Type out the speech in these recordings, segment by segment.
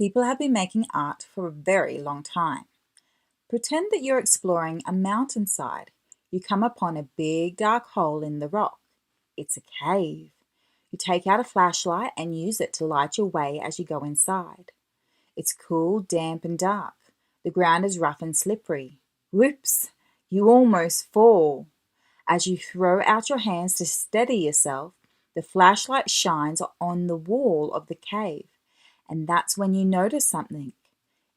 People have been making art for a very long time. Pretend that you're exploring a mountainside. You come upon a big dark hole in the rock. It's a cave. You take out a flashlight and use it to light your way as you go inside. It's cool, damp, and dark. The ground is rough and slippery. Whoops! You almost fall. As you throw out your hands to steady yourself, the flashlight shines on the wall of the cave. And that's when you notice something.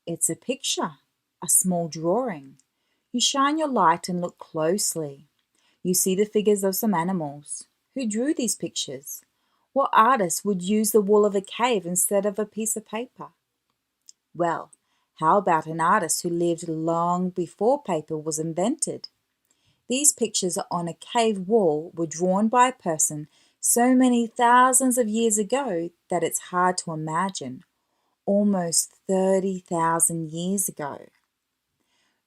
It's a picture, a small drawing. You shine your light and look closely. You see the figures of some animals. Who drew these pictures? What artist would use the wall of a cave instead of a piece of paper? Well, how about an artist who lived long before paper was invented? These pictures on a cave wall were drawn by a person so many thousands of years ago that it's hard to imagine. Almost 30,000 years ago.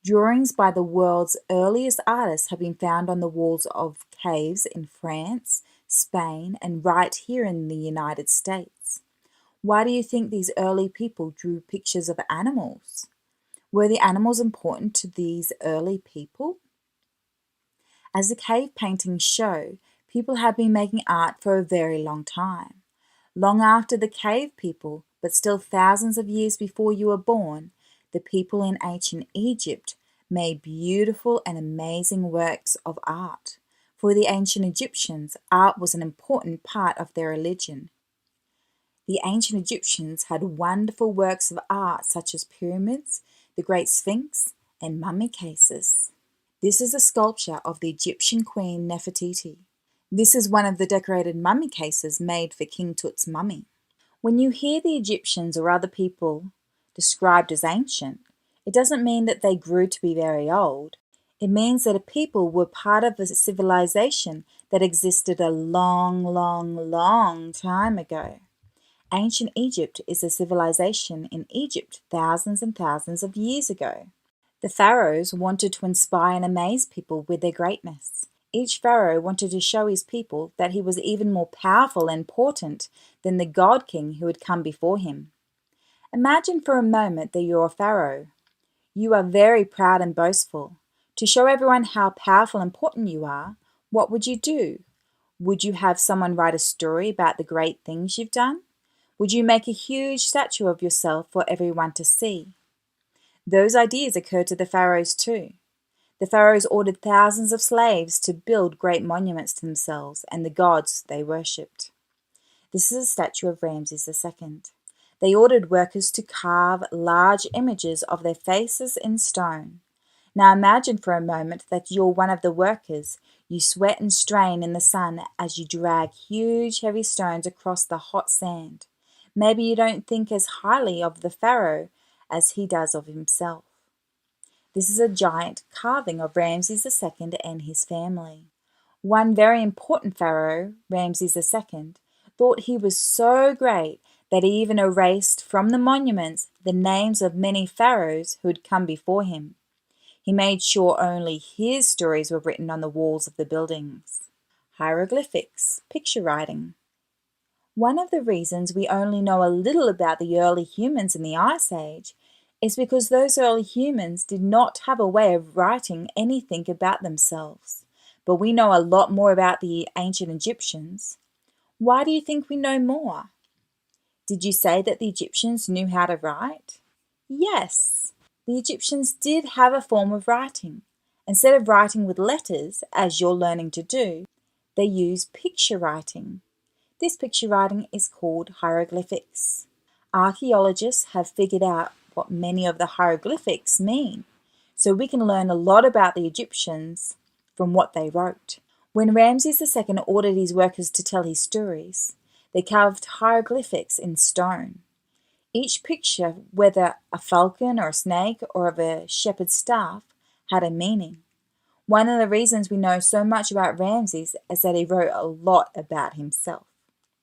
Drawings by the world's earliest artists have been found on the walls of caves in France, Spain, and right here in the United States. Why do you think these early people drew pictures of animals? Were the animals important to these early people? As the cave paintings show, people have been making art for a very long time. Long after the cave people, but still thousands of years before you were born, the people in ancient Egypt made beautiful and amazing works of art. For the ancient Egyptians, art was an important part of their religion. The ancient Egyptians had wonderful works of art such as pyramids, the Great Sphinx, and mummy cases. This is a sculpture of the Egyptian queen Nefertiti. This is one of the decorated mummy cases made for King Tut's mummy. When you hear the Egyptians or other people described as ancient, it doesn't mean that they grew to be very old. It means that a people were part of a civilization that existed a long, long, long time ago. Ancient Egypt is a civilization in Egypt thousands and thousands of years ago. The pharaohs wanted to inspire and amaze people with their greatness. Each pharaoh wanted to show his people that he was even more powerful and important than the god king who had come before him. Imagine for a moment that you're a pharaoh. You are very proud and boastful. To show everyone how powerful and important you are, what would you do? Would you have someone write a story about the great things you've done? Would you make a huge statue of yourself for everyone to see? Those ideas occurred to the pharaohs too. The pharaohs ordered thousands of slaves to build great monuments to themselves and the gods they worshipped. This is a statue of Ramses II. They ordered workers to carve large images of their faces in stone. Now imagine for a moment that you're one of the workers. You sweat and strain in the sun as you drag huge heavy stones across the hot sand. Maybe you don't think as highly of the pharaoh as he does of himself. This is a giant carving of Ramses II and his family. One very important pharaoh, Ramses II, thought he was so great that he even erased from the monuments the names of many pharaohs who had come before him. He made sure only his stories were written on the walls of the buildings. Hieroglyphics, picture writing. One of the reasons we only know a little about the early humans in the Ice Age is because those early humans did not have a way of writing anything about themselves. But we know a lot more about the ancient Egyptians. Why do you think we know more? Did you say that the Egyptians knew how to write? Yes, the Egyptians did have a form of writing. Instead of writing with letters, as you're learning to do, they used picture writing. This picture writing is called hieroglyphics. Archaeologists have figured out what many of the hieroglyphics mean, so we can learn a lot about the Egyptians from what they wrote. When Ramses II ordered his workers to tell his stories, they carved hieroglyphics in stone. Each picture, whether a falcon or a snake or of a shepherd's staff, had a meaning. One of the reasons we know so much about Ramses is that he wrote a lot about himself.